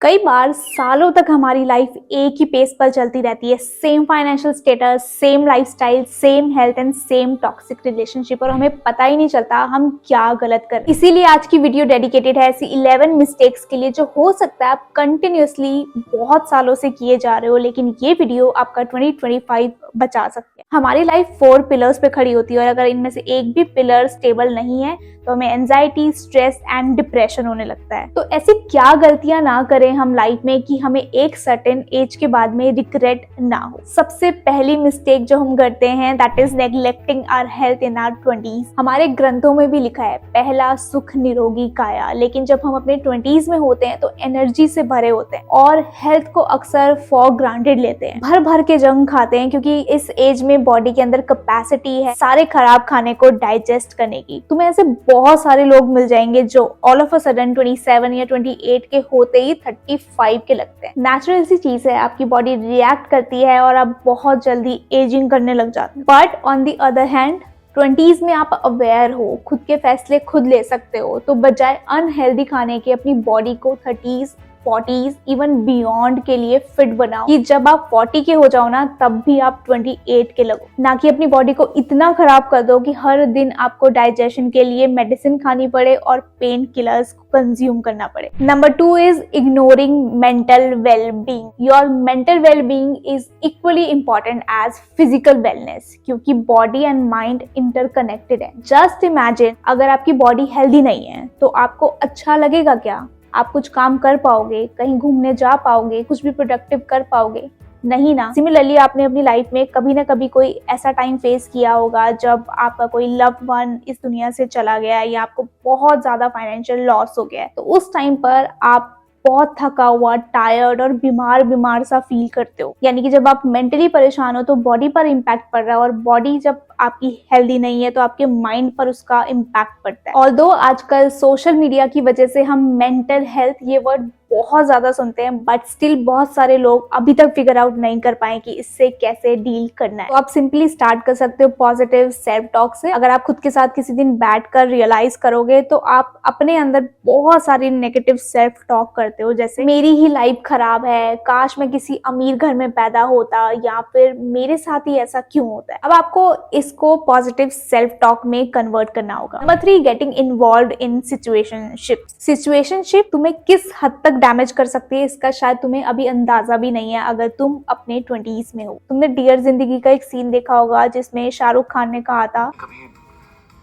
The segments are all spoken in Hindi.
कई बार सालों तक हमारी लाइफ एक ही पेस पर चलती रहती है। Same financial status, same lifestyle, same health and same toxic relationship, और हमें पता ही नहीं चलता हम क्या गलत कर। इसीलिए आज की वीडियो डेडिकेटेड है ऐसी 11 मिस्टेक्स के लिए जो हो सकता है आप कंटिन्यूअसली बहुत सालों से किए जा रहे हो, लेकिन ये वीडियो आपका 2025 बचा सकती है। हमारी लाइफ 4 पिलर्स पे खड़ी होती है और अगर इनमें से एक भी पिलर स्टेबल नहीं है तो हमें एंजाइटी, स्ट्रेस एंड डिप्रेशन होने लगता है। तो ऐसी क्या गलतियां ना करें हम लाइफ में कि हमें एक सर्टेन एज के बाद में रिग्रेट ना हो। सबसे पहली मिस्टेक जो हम करते हैं that is neglecting our health in our 20s। हमारे ग्रंथों में भी लिखा है पहला सुख निरोगी काया, लेकिन जब हम अपने 20s में होते हैं तो एनर्जी से भरे होते हैं और हेल्थ को अक्सर फॉर ग्रांटेड लेते हैं, भर भर के जंग खाते हैं क्योंकि इस एज में बॉडी के अंदर कैपेसिटी है सारे खराब खाने को डाइजेस्ट करने की। तुम्हें ऐसे बहुत सारे लोग मिल जाएंगे जो ऑल ऑफ अ सडन 27 या 28 के होते ही 35 के लगते हैं। नेचुरल सी चीज है, आपकी बॉडी रिएक्ट करती है और आप बहुत जल्दी एजिंग करने लग जाते हैं। But on the other hand 20s में आप अवेयर हो, खुद के फैसले खुद ले सकते हो, तो बजाय अनहेल्दी खाने के अपनी बॉडी को 30s 40s इवन बियॉन्ड के लिए फिट बनाओ कि जब आप 40 के हो जाओ ना तब भी आप 28 के लगो, ना कि अपनी बॉडी को इतना खराब कर दो कि हर दिन आपको डाइजेशन के लिए मेडिसिन खानी पड़े और पेन किलर्स को कंज्यूम करना पड़े। Number 2 is ignoring mental wellbeing. Your mental wellbeing is equally important as physical wellness क्योंकि बॉडी एंड माइंड इंटरकनेक्टेड है। जस्ट इमेजिन अगर आपकी बॉडी हेल्दी नहीं है तो आपको अच्छा लगेगा क्या? आप कुछ काम कर पाओगे, कहीं घूमने जा पाओगे, कुछ भी प्रोडक्टिव कर पाओगे? नहीं ना। सिमिलरली आपने अपनी लाइफ में कभी ना कभी कोई ऐसा टाइम फेस किया होगा जब आपका कोई लव्ड वन इस दुनिया से चला गया है या आपको बहुत ज्यादा फाइनेंशियल लॉस हो गया है। तो उस टाइम पर आप बहुत थका हुआ, टायर्ड और बीमार सा फील करते हो। यानी कि जब आप मेंटली परेशान हो तो बॉडी पर इम्पैक्ट पड़ रहा है और बॉडी जब आपकी हेल्दी नहीं है तो आपके माइंड पर उसका इम्पैक्ट पड़ता है। ऑल्दो आजकल सोशल मीडिया की वजह से हम मेंटल हेल्थ ये वर्ड बहुत ज्यादा सुनते हैं, बट स्टिल बहुत सारे लोग अभी तक फिगर आउट नहीं कर पाए कि इससे कैसे डील करना है। तो आप सिंपली स्टार्ट कर सकते हो पॉजिटिव सेल्फ टॉक से। अगर आप खुद के साथ किसी दिन बैठकर रियलाइज करोगे तो आप अपने अंदर बहुत सारी नेगेटिव सेल्फ टॉक करते हो, जैसे मेरी ही लाइफ खराब है, काश मैं किसी अमीर घर में पैदा होता, या फिर मेरे साथ ही ऐसा क्यों होता है। अब आपको इसको पॉजिटिव सेल्फ टॉक में कन्वर्ट करना होगा। नंबर 3, गेटिंग इन्वॉल्व्ड इन सिचुएशनशिप। सिचुएशनशिप तुम्हें किस हद तक डैमेज कर सकती है इसका शायद तुम्हें अभी अंदाजा भी नहीं है अगर तुम अपने 20s में हो। तुमने डियर जिंदगी का एक सीन देखा होगा जिसमें शाहरुख खान ने कहा था कभी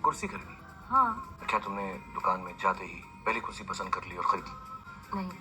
कुर्सी खरीदी? हाँ। क्या तुमने दुकान में जाते ही पहली कुर्सी पसंद कर ली और खरीद ली? नहीं।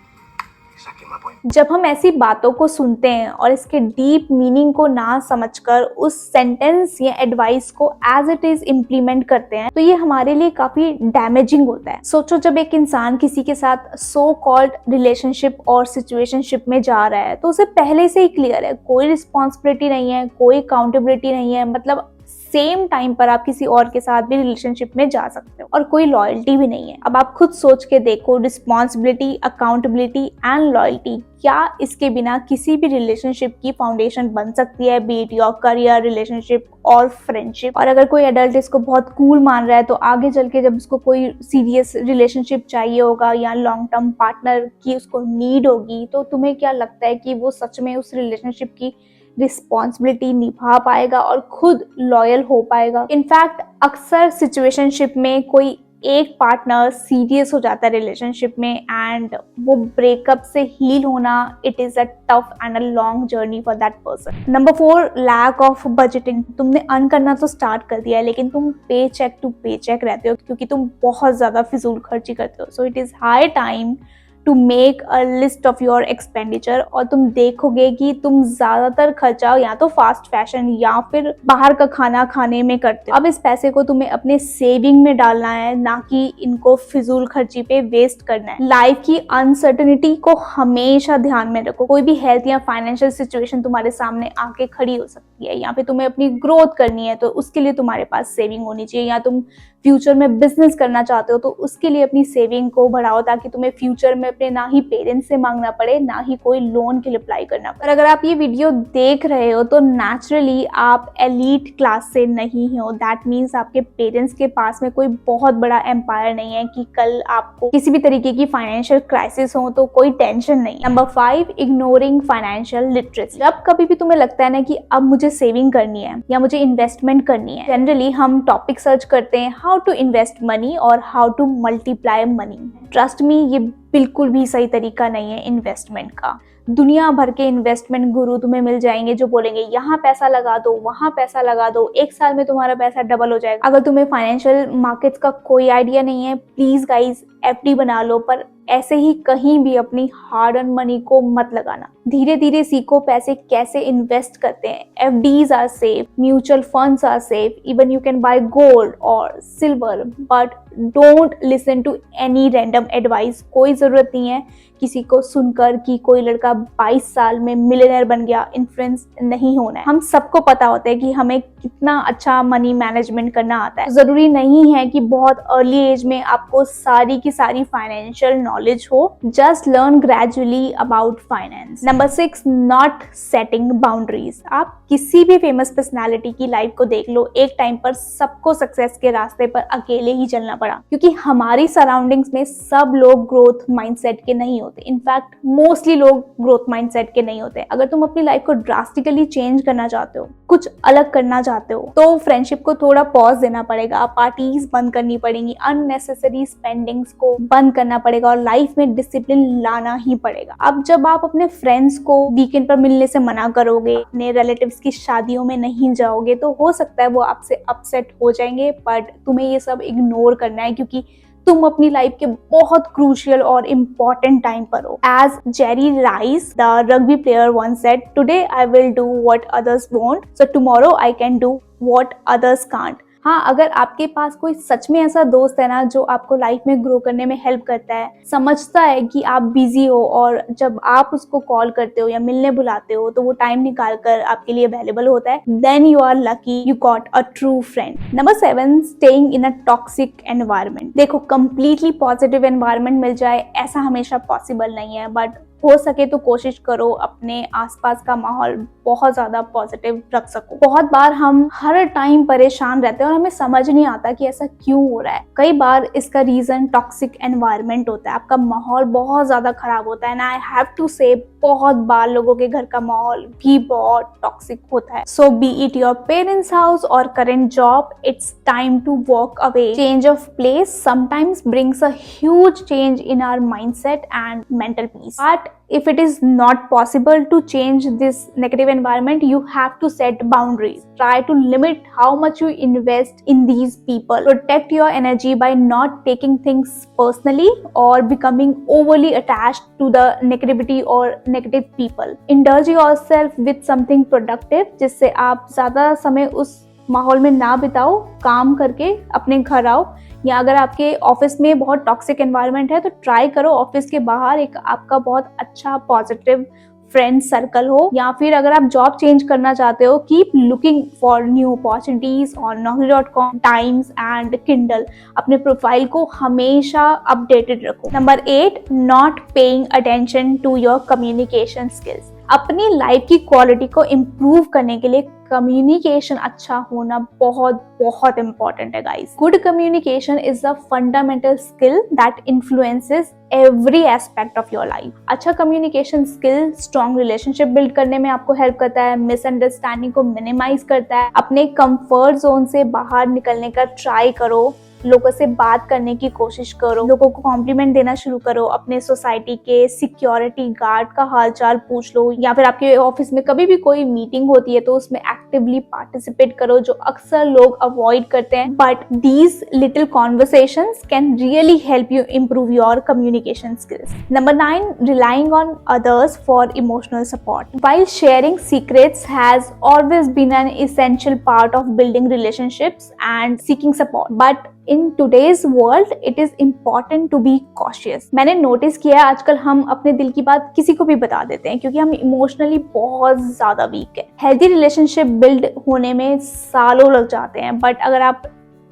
Exactly my point. जब हम ऐसी बातों को सुनते हैं और इसके डीप मीनिंग को ना समझकर उस सेंटेंस या एडवाइस को एज इट इज इम्प्लीमेंट करते हैं तो ये हमारे लिए काफी डैमेजिंग होता है। सोचो जब एक इंसान किसी के साथ सो कॉल्ड रिलेशनशिप और सिचुएशनशिप में जा रहा है तो उसे पहले से ही क्लियर है कोई रिस्पॉन्सिबिलिटी नहीं है, कोई अकाउंटेबिलिटी नहीं है, मतलब सेम टाइम पर आप किसी और के साथ भी रिलेशनशिप में जा सकते हो और कोई लॉयल्टी भी नहीं है। अब आप खुद सोच के देखो, रिस्पॉन्सिबिलिटी, अकाउंटेबिलिटी एंड लॉयल्टी, क्या इसके बिना किसी भी रिलेशनशिप की फाउंडेशन बन सकती है, B it your career, relationship और फ्रेंडशिप। और अगर कोई एडल्ट इसको बहुत कूल मान रहा है तो आगे चल के जब उसको कोई सीरियस रिलेशनशिप चाहिए होगा या लॉन्ग टर्म पार्टनर की उसको नीड होगी तो तुम्हें क्या लगता है कि वो सच में उस रिलेशनशिप की रिस्पॉन्सिबिलिटी निभा पाएगा और खुद लॉयल हो पाएगा? इनफैक्ट अक्सर सिचुएशनशिप में कोई एक पार्टनर सीरियस हो जाता है रिलेशनशिप में एंड वो ब्रेकअप से हील होना, it is a tough and a long journey for that person. Number 4, lack of budgeting. तुमने अर्न करना तो स्टार्ट कर दिया है लेकिन तुम पे चेक टू पे चेक रहते हो क्योंकि तुम बहुत ज्यादा फिजूल खर्ची करते हो। So it is high time to make a list of your expenditure और तुम देखोगे कि तुम ज्यादातर खर्चा या तो फास्ट फैशन या फिर बाहर का खाना खाने में करते हो। अब इस पैसे को तुम्हें अपने सेविंग में डालना है, ना कि इनको फिजूल खर्ची पे वेस्ट करना है। लाइफ की अनसर्टेनिटी को हमेशा ध्यान में रखो। कोई भी हेल्थ या फाइनेंशियल सिचुएशन तुम्हारे सामने आके खड़ी हो सकती है। सकती है, या फिर तुम्हें अपनी ग्रोथ करनी है तो उसके लिए तुम्हारे पास सेविंग होनी चाहिए, या तुम फ्यूचर में बिजनेस करना चाहते हो तो उसके लिए अपनी सेविंग को बढ़ाओ ताकि तुम्हें फ्यूचर में अपने ना ही पेरेंट्स से मांगना पड़े ना ही कोई लोन के लिए अप्लाई करना पड़े। और अगर आप ये वीडियो देख रहे हो तो नेचुरली आप एलीट क्लास से नहीं हो। दैट मीन्स आपके पेरेंट्स के पास में कोई बहुत बड़ा एम्पायर नहीं है कि कल आपको किसी भी तरीके की फाइनेंशियल क्राइसिस हो तो कोई टेंशन नहीं। Number 5, ignoring financial literacy. जब कभी भी तुम्हें लगता है ना कि अब मुझे सेविंग करनी है या मुझे इन्वेस्टमेंट करनी है, जनरली हम टॉपिक सर्च करते हैं हाउ टू इन्वेस्ट मनी और how to multiply money. Trust me, ये बिल्कुल भी सही तरीका नहीं है इन्वेस्टमेंट का। दुनिया भर के इन्वेस्टमेंट गुरु तुम्हें मिल जाएंगे जो बोलेंगे यहाँ पैसा लगा दो, वहां पैसा लगा दो, 1 साल में तुम्हारा पैसा डबल हो जाएगा। अगर तुम्हें फाइनेंशियल मार्केट्स का कोई आइडिया नहीं है, प्लीज गाइज एफडी बना लो, पर ऐसे ही कहीं भी अपनी हार्ड अर्न मनी को मत लगाना। धीरे धीरे सीखो पैसे कैसे इन्वेस्ट करते हैं। FDs are safe, mutual funds are safe, even you can buy gold और silver, but don't listen to any random advice. कोई जरूरत नहीं है किसी को सुनकर कि कोई लड़का 22 साल में मिलियनर बन गया। इन्फ्लुएंस नहीं होना है। हम सबको पता होता है कि हमें कितना अच्छा मनी मैनेजमेंट करना आता है। जरूरी नहीं है कि बहुत अर्ली एज में आपको सारी की सारी फाइनेंशियल नॉलेज हो। Just learn gradually about finance. Number 6, not setting boundaries. आप किसी भी फेमस पर्सनालिटी की लाइफ को देख लो, एक टाइम पर सबको सक्सेस के रास्ते पर अकेले ही चलना पड़ा, क्योंकि हमारी सराउंडिंग्स में सब लोग ग्रोथ माइंडसेट के नहीं होते। इनफैक्ट मोस्टली लोग ग्रोथ माइंडसेट के नहीं होते। अगर तुम अपनी लाइफ को ड्रास्टिकली चेंज करना चाहते हो, कुछ अलग करना चाहते हो, तो फ्रेंडशिप को थोड़ा पॉज देना पड़ेगा, पार्टीज बंद करनी पड़ेंगी, अननेसेसरी स्पेंडिंग्स को बंद करना पड़ेगा और लाइफ में डिसिप्लिन लाना ही पड़ेगा। अब जब आप अपने फ्रेंड्स को वीकेंड पर मिलने से मना करोगे, अपने रिलेटिव्स की शादियों में नहीं जाओगे, तो हो सकता है वो आपसे अपसेट हो जाएंगे, बट तुम्हें ये सब इग्नोर करना है क्योंकि तुम अपनी लाइफ के बहुत क्रूशियल और इम्पोर्टेंट टाइम पर हो। As Jerry Rice the rugby player once said, today I will do what others won't, so tomorrow I can do what others can't। हाँ, अगर आपके पास कोई सच में ऐसा दोस्त है ना जो आपको लाइफ में ग्रो करने में हेल्प करता है, समझता है कि आप बिजी हो और जब आप उसको कॉल करते हो या मिलने बुलाते हो तो वो टाइम निकाल कर आपके लिए अवेलेबल होता है, then you are lucky, you got a true friend. Number 7, staying in a toxic environment. देखो, कंप्लीटली पॉजिटिव एनवायरनमेंट मिल जाए ऐसा हमेशा पॉसिबल नहीं है, बट हो सके तो कोशिश करो अपने आसपास का माहौल बहुत ज्यादा पॉजिटिव रख सको। बहुत बार हम हर टाइम परेशान रहते हैं और हमें समझ नहीं आता कि ऐसा क्यों हो रहा है। कई बार इसका रीजन टॉक्सिक एनवायरनमेंट होता है, आपका माहौल बहुत ज्यादा खराब होता है ना। आई हैव टू से बहुत बार लोगों के घर का माहौल भी बहुत टॉक्सिक होता है। So be it your parents house और current job, it's time to walk away. Change of place sometimes brings a huge change in our mindset and mental peace. But if it is not possible to change this negative environment, you have to set boundaries. Try to limit how much you invest in these people. Protect your energy by not taking things personally or becoming overly attached to the negativity or negative people. Indulge yourself with something productive, जिससे आप ज्यादा समय उस माहौल में ना बिताओ, काम करके अपने घर आओ। या अगर आपके ऑफिस में बहुत टॉक्सिक एनवायरनमेंट है तो ट्राई करो ऑफिस के बाहर एक आपका बहुत अच्छा पॉजिटिव फ्रेंड सर्कल हो। या फिर अगर आप जॉब चेंज करना चाहते हो, keep looking for new opportunities on naukri.com, Times and Kindle. अपने प्रोफाइल को हमेशा अपडेटेड रखो। Number 8, not paying attention to your communication skills. अपनी लाइफ की क्वालिटी को इम्प्रूव करने के लिए कम्युनिकेशन अच्छा होना बहुत बहुत इंपॉर्टेंट है guys. Good communication is the fundamental skill that influences every aspect of your life. अच्छा communication skill strong relationship build करने में आपको हेल्प करता है, मिसअंडरस्टैंडिंग को मिनिमाइज करता है। अपने कंफर्ट जोन से बाहर निकलने का ट्राई करो, लोगों से बात करने की कोशिश करो, लोगों को कॉम्प्लीमेंट देना शुरू करो, अपने सोसाइटी के सिक्योरिटी गार्ड का हालचाल पूछ लो, या फिर आपके ऑफिस में कभी भी कोई मीटिंग होती है तो उसमें एक्टिवली पार्टिसिपेट करो, जो अक्सर लोग अवॉइड करते हैं। But these little conversations can really help you improve your communication skills. Number 9, relying on others for emotional support. While sharing secrets has always been an essential part of building relationships and seeking support, but in today's world it is important to be cautious. मैंने नोटिस किया है आजकल हम अपने दिल की बात किसी को भी बता देते हैं क्योंकि हम इमोशनली बहुत ज्यादा वीक है। हेल्दी रिलेशनशिप बिल्ड होने में सालों लग जाते हैं, बट अगर आप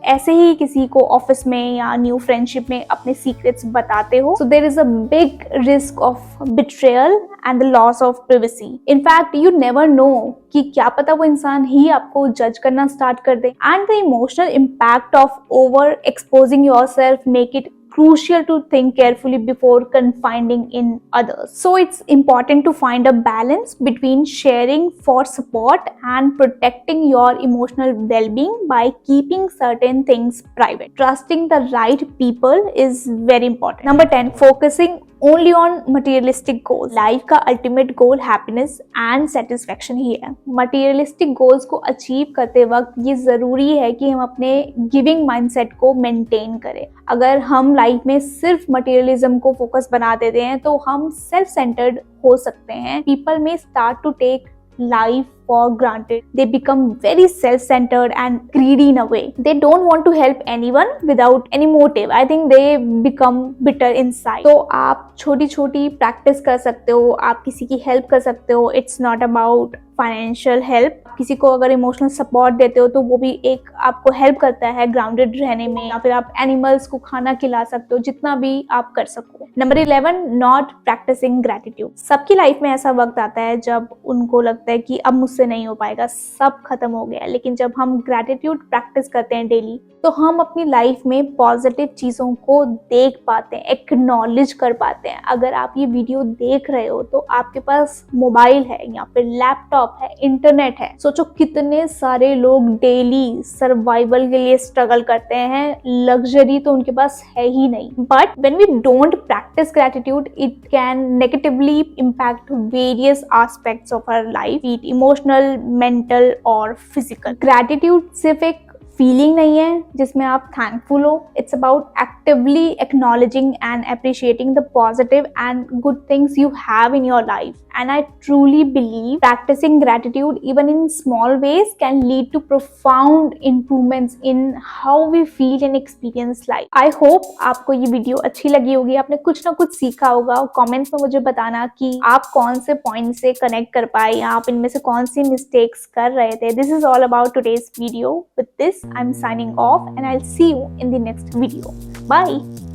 ऐसे ही किसी को ऑफिस में या न्यू फ्रेंडशिप में अपने सीक्रेट्स बताते हो, so there is a big risk of betrayal and the loss of privacy. In fact you never know कि क्या पता वो इंसान ही आपको जज करना स्टार्ट कर दे। And the emotional impact of over exposing yourself make it crucial to think carefully before confiding in others. So it's important to find a balance between sharing for support and protecting your emotional well-being by keeping certain things private. Trusting the right people is very important. Number 10, focusing only on materialistic goals. Life का ultimate goal happiness and satisfaction ही है। मटेरियलिस्टिक गोल्स को अचीव करते वक्त ये जरूरी है कि हम अपने गिविंग माइंडसेट को मेंटेन करें। अगर हम लाइफ में सिर्फ मटेरियलिज्म को फोकस बना देते हैं तो हम सेल्फ सेंटर्ड हो सकते हैं। पीपल में start to take life for granted. They become very self-centered and greedy in a way. They don't want to help anyone without any motive. I think they become bitter inside. तो आप छोटी छोटी प्रैक्टिस कर सकते हो, आप किसी की हेल्प कर सकते हो। It's not about financial help. किसी को अगर इमोशनल सपोर्ट देते हो तो वो भी एक आपको हेल्प करता है ग्राउंडेड रहने में, या फिर आप एनिमल्स को खाना खिला सकते हो, जितना भी आप कर सको। Number 11, not practicing gratitude. सबकी लाइफ में ऐसा वक्त आता है जब उनको लगता है कि अब मुझसे नहीं हो पाएगा, सब खत्म हो गया। लेकिन जब हम ग्रैटिट्यूड प्रैक्टिस करते हैं डेली तो हम अपनी लाइफ में पॉजिटिव चीजों को देख पाते हैं, एक्नॉलेज कर पाते हैं। अगर आप ये वीडियो देख रहे हो तो आपके पास मोबाइल है या फिर लैपटॉप है, इंटरनेट है। सोचो कितने सारे लोग डेली सर्वाइवल के लिए स्ट्रगल करते हैं, लग्जरी तो उनके पास है ही नहीं। But when we don't practice gratitude it can negatively impact various aspects of our life, be it emotional, mental और फिजिकल। ग्रैटिट्यूड सिर्फ एक फीलिंग नहीं है जिसमें आप थैंकफुल हो। It's about actively acknowledging and appreciating the positive and good things you have in your life. And I truly believe practicing gratitude even in small ways can lead to profound improvements in how we feel and experience life. I hope आपको ये वीडियो अच्छी लगी होगी, आपने कुछ ना कुछ सीखा होगा। कमेंट्स में मुझे बताना कि आप कौन से पॉइंट से कनेक्ट कर पाए या आप इनमें से कौन सी मिस्टेक्स कर रहे थे। This is all about today's video. With this I'm signing off and I'll see you in the next video. Bye.